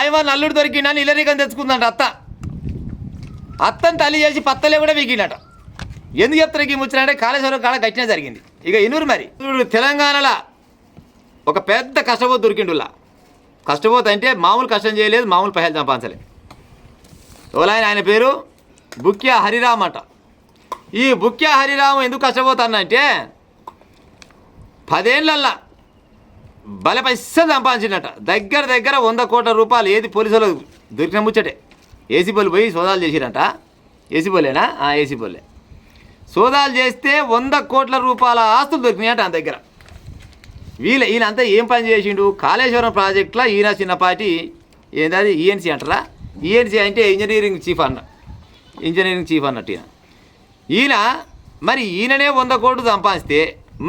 మాయవారిని అల్లుడు దొరికిండని ఇల్లరికని తెచ్చుకుందంట అత్తని తల్లి చేసి పత్తలే కూడా వీకిండట. ఎందుకు చెప్తారు ఈ ముచ్చట అంటే కాళేశ్వరం కాడ గట్టినే జరిగింది. ఇక ఇనూరు మరి తెలంగాణలో ఒక పెద్ద కష్టపోతు దొరికిండులా. కష్టపోతు అంటే మామూలు కష్టం చేయలేదు, మామూలు పైసలు సంపాదించలేదు. ఆయన పేరు బుక్యా హరిరామ్ అంట. ఈ బుక్యా హరిరామ్ ఎందుకు కష్టపోతానంటే 10 ఏళ్ళల్లా బల పైసలు సంపాదించినట్ట. దగ్గర 100 కోట్ల రూపాయలు. ఏది పోలీసులు దొరికిన ముచ్చటే. ఏసీ పోలు పోయి సోదాలు చేసిరంట. ఏసీ పోలేనా? ఏసీ పోలే. సోదాలు చేస్తే 100 కోట్ల రూపాయల ఆస్తులు దొరికినాయట ఆయన దగ్గర. ఈయనంతా ఏం పని చేసిండు? కాళేశ్వరం ప్రాజెక్టులో ఈయన చిన్నపాటి ఏంటది ఈఎన్సీ అంటారా? ఈఎన్సీ అంటే ఇంజనీరింగ్ చీఫ్ అన్నట్టు ఈయన. మరి ఈయననే 100 కోట్లు సంపాదిస్తే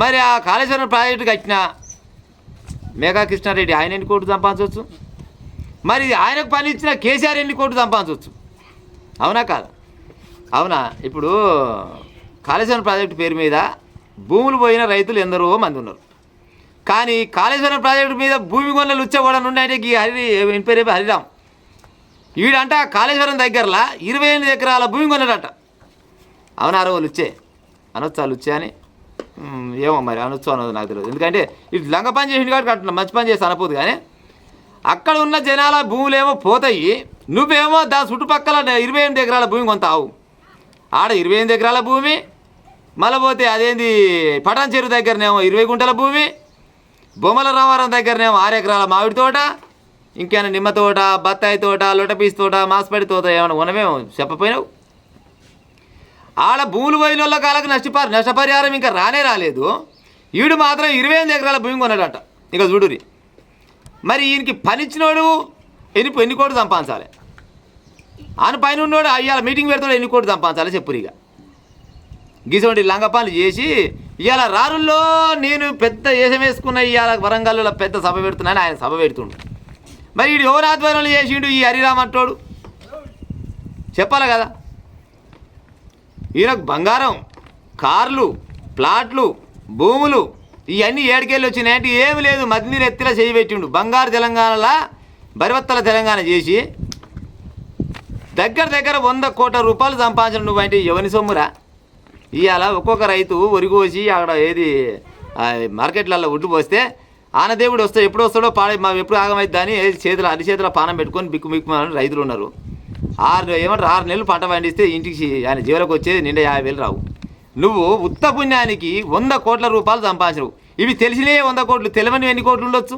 మరి ఆ కాళేశ్వరం ప్రాజెక్టు కట్టిన మేఘా కృష్ణారెడ్డి ఆయన ఎన్ని కోట్లు సంపాదించవచ్చు? మరి ఆయనకు పని ఇచ్చిన కేసీఆర్ ఎన్ని కోట్లు సంపాదించవచ్చు? అవునా కాదు? అవునా? ఇప్పుడు కాళేశ్వరం ప్రాజెక్టు పేరు మీద భూములు పోయిన రైతులు ఎందరో మంది ఉన్నారు. కానీ కాళేశ్వరం ప్రాజెక్టు మీద భూమి కొనలు ఉచ్చబడను అంటే ఈ పేరు హరిరామ్. వీడంట కాళేశ్వరం దగ్గరలో 28 ఎకరాల భూమి కొన్నాడట. అవునా? వాళ్ళు వచ్చే అనొచ్చు వచ్చే అని ఏమో మరి అనొచ్చు అన్నది నాకు తెలియదు. ఎందుకంటే ఇటు లంగ పని చేసిండు కాబట్టి అట్లా మంచి పని చేసి అనపోదు. కానీ అక్కడ ఉన్న జనాల భూములేమో పోతాయి, నువ్వేమో చుట్టుపక్కల 28 ఎకరాల భూమి కొంటావు. ఆడ 28 ఎకరాల భూమి, మళ్ళీ పోతే అదేంది పటాన్ చెరువు దగ్గరనేమో 20 గుంటల భూమి, బొమ్మల రామారం దగ్గరనేమో 6 ఎకరాల మామిడి తోట, ఇంకేమైనా నిమ్మ తోట, బత్తాయి తోట, లొటపీస్ తోట, మాసపడి తోట ఏమైనా ఉన్నమేమో చెప్పపోయినావు. ఆడ భూములు పోయిన వాళ్ళ కాలకు నష్టపరిహారం ఇంకా రాలేదు. ఈడు మాత్రం 28 ఎకరాల భూమి కొన్నాడట. ఇక చూడురి మరి ఈయనకి పనిచ్చినోడు ఎన్ని కోట్లు సంపాదించాలి? ఆయన పైన ఉన్నోడు ఇవాళ మీటింగ్ పెడతాడు ఎన్ని కోట్లు సంపాదించాలి చెప్పురు. ఇక గీసోటి లంగ పనులు చేసి ఇవాళ రారుల్లో నేను పెద్ద ఏసం వేసుకున్న ఇవాళ వరంగల్లో పెద్ద సభ పెడుతున్నాను, ఆయన సభ పెడుతుండు. మరి వీడు ఎవరు ఆధ్వర్యంలో చేసిండు ఈ హరిరామ్ అంటోడు? చెప్పాలి కదా. ఈయనకు బంగారం, కార్లు, ప్లాట్లు, భూములు ఇవన్నీ ఏడుకెళ్ళి వచ్చినాయంటే ఏమి లేదు. మధ్య ఎత్తిలా చేయి పెట్టిండు. బంగారు తెలంగాణలా బరివత్తల తెలంగాణ చేసి దగ్గర 100 కోట్ల రూపాయలు సంపాదించిన నువ్వంటే ఎవరి సొమ్మురా? ఇవాళ ఒక్కొక్క రైతు ఒరిగోసి అక్కడ ఏది మార్కెట్లలో ఉడ్డు పోస్తే ఆనదేవుడు వస్తే ఎప్పుడు వస్తాడో ఎప్పుడు ఆగమైద్దా అని అన్ని చేతుల పానం పెట్టుకొని బిక్కుమని రైతులు ఉన్నారు. 6 నెలలు పంట పండిస్తే ఇంటికి ఆయన జీవనకు వచ్చేది నిండా 50,000 రావు. నువ్వు ఉత్త పుణ్యానికి 100 కోట్ల రూపాయలు సంపాదించవు. ఇవి తెలిసినే 100 కోట్లు, తెలియని ఎన్ని కోట్లు ఉండొచ్చు?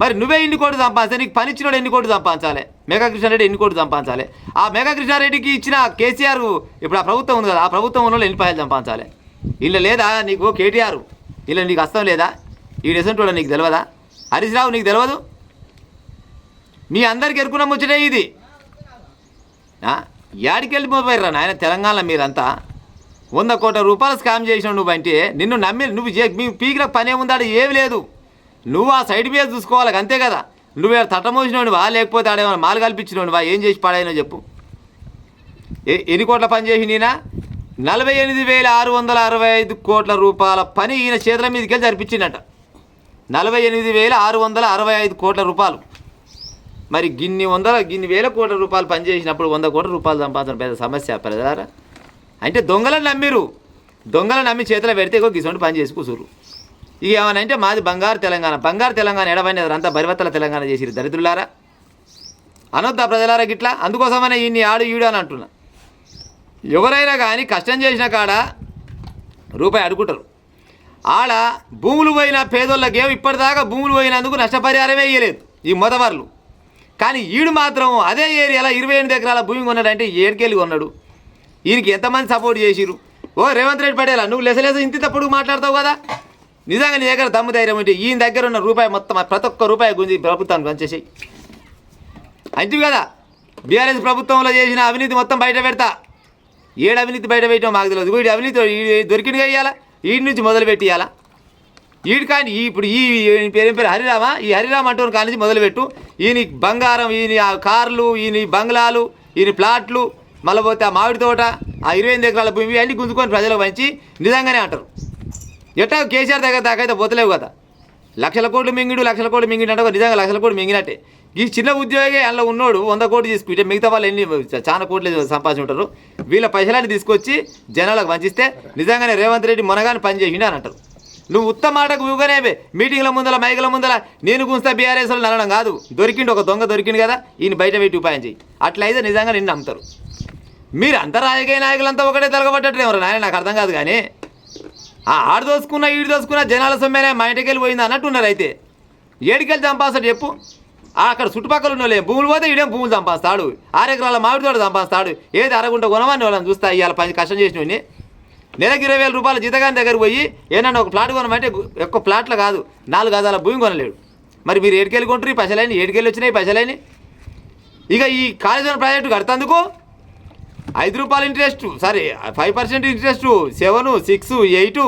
మరి నువ్వే ఇన్ని కోట్లు సంపాదిస్తే నీకు పనిచ్చినోడు ఎన్ని కోట్లు సంపాదించాలి? మేఘా కృష్ణారెడ్డి ఎన్ని కోట్లు సంపాదించాలి? ఆ మేఘా కృష్ణారెడ్డికి ఇచ్చిన కేసీఆర్ ఇప్పుడు ఆ ప్రభుత్వం ఉంది కదా, ఆ ప్రభుత్వం ఉన్న ఎన్ని పైసలు సంపాదించాలి? ఇలా లేదా నీకు కేటీఆర్? ఇలా నీకు అస్తం లేదా? ఈ డెసెంట్ నీకు తెలియదా? హరీష్ రావు నీకు తెలియదు? మీ అందరికి ఎరుకున్న ముచ్చటే ఇది. యాడికి వెళ్ళిపోయారా నాయన తెలంగాణలో మీరంతా? 100 కోట్ల రూపాయలు స్కామ్ చేసినావు నువ్వంటే నిన్ను నమ్మి మీ పీకిన పని ఏముందాడు? ఏమి లేదు. నువ్వు ఆ సైడ్ మీద చూసుకోవాలి అంతే కదా. నువ్వే తట్టమోసినోనివా లేకపోతే ఆడేమన్నా మాలు కల్పించినోనివా? ఏం చేసి పడాయినో చెప్పు. ఎన్ని కోట్ల పని చేసి నేనా? 48,665 కోట్ల రూపాయల పని ఈయన చేతుల మీదకి వెళ్ళి జరిపించిందట. 48,665 కోట్ల రూపాయలు. మరి గిన్ని వేల కోట్ల రూపాయలు పనిచేసినప్పుడు 100 కోట్ల రూపాయలు సంపాదించడం పెద్ద సమస్య ప్రజలారా. అంటే దొంగలను నమ్మిరు. దొంగలను నమ్మి చేతిలో పెడితే గిసొంటి పని చేసి కూసురు. ఇక ఏమనంటే మాది బంగారు తెలంగాణ ఎడవైన అంతా బరివత్తల తెలంగాణ చేసిరు దరిద్రులారా. అనొద్దా ప్రజలారా గిట్లా? అందుకోసమనే ఈయన్ని ఈడు అని అంటున్నా. ఎవరైనా కానీ కష్టం చేసిన కాడ రూపాయి అడుగుంటారు. ఆడ భూములు పోయిన పేదోళ్ళకేమో ఇప్పటిదాకా భూములు పోయినందుకు నష్టపరిహారమే ఇవ్వలేదు ఈ మొదవర్లు. కానీ ఈడు మాత్రం అదే ఏరియాలో 28 ఎకరాల భూమి కొన్నాడంటే ఏడుకెళ్ళి కొన్నాడు. ఈయనకి ఎంతమంది సపోర్ట్ చేసిరు? రేవంత్ రెడ్డి పటేలా నువ్వు లెసలేస ఇంత తప్పుడు మాట్లాడతావు కదా. నిజంగా నీ దగ్గర దమ్ము ధైర్యం ఉంటే ఈయన దగ్గర ఉన్న రూపాయి మొత్తం ప్రతి ఒక్క రూపాయి గురించి ప్రభుత్వానికి పంచేసాయి అంతే కదా. బీఆర్ఎస్ ప్రభుత్వంలో చేసిన అవినీతి మొత్తం బయట పెడతా. ఏడు అవినీతి బయట పెట్టాం మాకు తెలియదు. వీడి అవినీతి దొరికినగా ఇవ్వాలా, వీడి నుంచి మొదలుపెట్టి ఇవ్వాలా. వీడి కానీ ఇప్పుడు ఈ పేరు హరిరామా, ఈ హరిరామ్ అంటూ కాడి నుంచి మొదలుపెట్టు. ఈయన బంగారం, ఈయన కార్లు, ఈయన బంగ్లాలు, ఈయన ప్లాట్లు, మళ్ళీ పోతే ఆ మామిడి తోట, ఆ 28 ఎకరాల భూమి అన్నీ గుంజుకొని ప్రజలకు పంచి నిజంగానే అంటారు. ఎట్టా కేసీఆర్ దగ్గర దాకైతే పోతలేవు కదా. లక్షల కోట్లు మింగిడు అంటే నిజంగా లక్షల కోట్లు మింగినట్టే. ఈ చిన్న ఉద్యోగి అందులో ఉన్నోడు 100 కోట్లు తీసుకుంటే మిగతా వాళ్ళు ఎన్ని చాలా కోట్లు సంపాదించి ఉంటారు. వీళ్ళ పైసలాన్ని తీసుకొచ్చి జనాలకు పంచిస్తే నిజంగానే రేవంత్ రెడ్డి మొనగాని పని చేసిండు అని అంటారు. నువ్వు ఉత్తమ మాటకు ఊగానే మీటింగ్ల ముందల మైకుల ముందల నేను గుంస్తా బీఆర్ఎస్ వాళ్ళు అనడం కాదు. దొరికిండు ఒక దొంగ దొరికిండు కదా ఈయన బయట పెట్టి ఉపాయం చేయి. అట్లయితే నిజంగా నిన్ను నమ్ముతారు. మీరు అంతా రాజకీయ నాయకులంతా ఒకటే తలగబట్టట్టు ఎవరు నాయన నాకు అర్థం కాదు. కానీ ఆడు దోసుకున్నా ఈడు దోసుకున్నా జనాల సొమ్మేనే మా ఇంటికెళ్ళి పోయింది అన్నట్టున్నారు. అయితే ఏడికెళ్ళి చంపాస్తాడు చెప్పు. అక్కడ చుట్టుపక్కల ఉన్న వాళ్ళే భూములు పోతే ఈడేం భూములు చంపాస్తాడు. 6 ఎకరాల మామిడి తోట చంపాస్తాడు. ఏది అరగుంట కొనమని వాళ్ళని చూస్తా ఇవాళ పని కష్టం చేసినవి నెలకు 20,000 రూపాయలు జీతగాని దగ్గర పోయి ఏమన్నా ఒక ప్లాట్ కొనమంటే ఎక్కువ ప్లాట్లు కాదు 4 గజాల భూమి కొనలేడు. మరి మీరు ఏడుకెళ్ళి కొంటారు ఈ పైసలైన ఏడుకెళ్ళి వచ్చినాయి పైసలైన. ఇక ఈ కాళేశ్వరం ప్రాజెక్టు కడతందుకు 5 రూపాయలు ఇంట్రెస్ట్, సారీ 5% ఇంట్రెస్ట్, 7, 6, 8,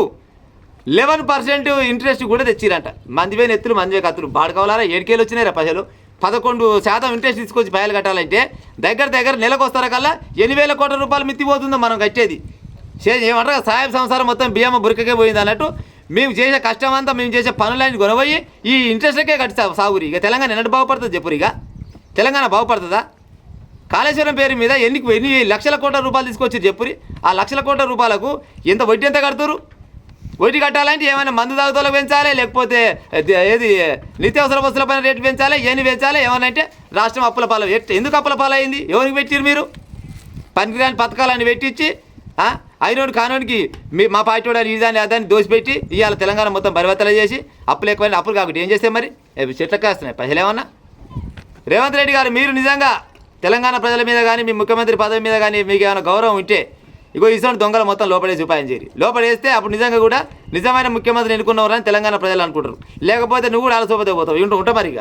11% ఇంట్రెస్ట్ కూడా తెచ్చిరంట. మందివే నెత్తులు మందివే కత్తులు బాడుకోవాలా ఏడుకేళ్ళు వచ్చినాయిరా పైసలు. 11% ఇంట్రెస్ట్ తీసుకొచ్చి పైసలు కట్టాలంటే దగ్గర నెలకు వస్తారా కల్లా 8,000 కోట్ల రూపాయలు మిత్తిపోతుందో మనం కట్టేది. ఏమంటారు సాయం సంసారం మొత్తం బియ్యమ్మ బురికకే పోయింది అన్నట్టు మేము చేసే కష్టం అంతా మేము చేసే పనులన్నీ కొనబోయి ఈ ఇంట్రెస్ట్కే కట్టి సాగురి. ఇక తెలంగాణ ఎన్నట్టు బాగుపడుతుంది చెప్పురు. ఇక తెలంగాణ బాగుపడుతుందా? కాళేశ్వరం పేరు మీద ఎన్ని లక్షల కోట్ల రూపాయలు తీసుకొచ్చి చెప్పురి. ఆ లక్షల కోట్ల రూపాయలకు ఎంత వడ్డీ ఎంత కడుతురు? వడ్డీ కట్టాలంటే ఏమైనా మందు తాగుతలకు పెంచాలి, లేకపోతే ఏది నిత్యావసర వస్తువుల పైన రేటు పెంచాలి, ఏమి పెంచాలి. ఏమన్నా అంటే రాష్ట్రం అప్పుల పాలు. ఎందుకు అప్పుల పాలైంది? ఎవరికి పెట్టిరు మీరు? పనికిరాని పథకాలన్నీ పెట్టించి అయినోడు కానోడికి మా పార్టీ వాడు ఇదాన్ని అదాన్ని దోసిపెట్టి ఇవాళ తెలంగాణ మొత్తం పరివర్తన చేసి అప్పులు ఎక్కువైనా అప్పులు కాకుండా ఏం చేస్తే మరి చెట్లకు కాస్తున్నాయి పైసలు ఏమన్నా? రేవంత్ రెడ్డి గారు మీరు నిజంగా తెలంగాణ ప్రజల మీద కానీ మీ ముఖ్యమంత్రి పదవి మీద కానీ మీకు ఏమైనా గౌరవం ఉంటే ఇగో ఇటువంటి దొంగలు మొత్తం లోపడేసి ఉపాయం చేయరు. లోపడేస్తే అప్పుడు నిజంగా కూడా నిజమైన ముఖ్యమంత్రిని ఎన్నుకున్నవారని తెలంగాణ ప్రజలు అనుకుంటారు. లేకపోతే నువ్వు కూడా ఆలసోపతే పోతావు. ఉంటా మరి ఇక